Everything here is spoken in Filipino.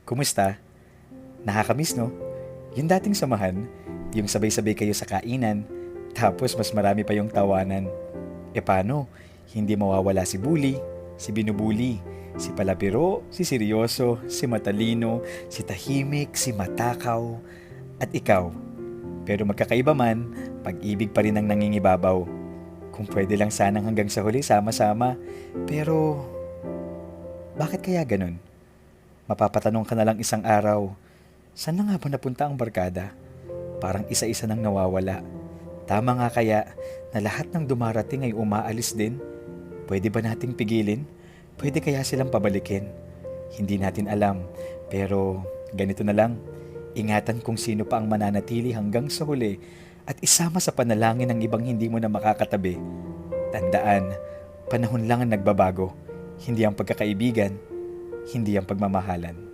Kumusta? Nakakamiss, no? Yung dating samahan, yung sabay-sabay kayo sa kainan, tapos mas marami pa yung tawanan. E paano? Hindi mawawala si Bully, si Binubuli, si Palabiro, si Seryoso, si Matalino, si Tahimik, si Matakaw, at ikaw. Pero magkakaiba man, pag-ibig pa rin ang nangingibabaw. Kung pwede lang sanang hanggang sa huli sama-sama. Pero, bakit kaya ganun? Mapapatanong ka na lang isang araw, saan na nga ba napunta ang barkada? Parang isa-isa nang nawawala. Tama nga kaya na lahat ng dumarating ay umaalis din? Pwede ba nating pigilin? Pwede kaya silang pabalikin? Hindi natin alam, pero ganito na lang. Ingatan kung sino pa ang mananatili hanggang sa huli at isama sa panalangin ng ibang hindi mo na makakatabi. Tandaan, panahon lang ang nagbabago, hindi ang pagkakaibigan, hindi ang pagmamahalan.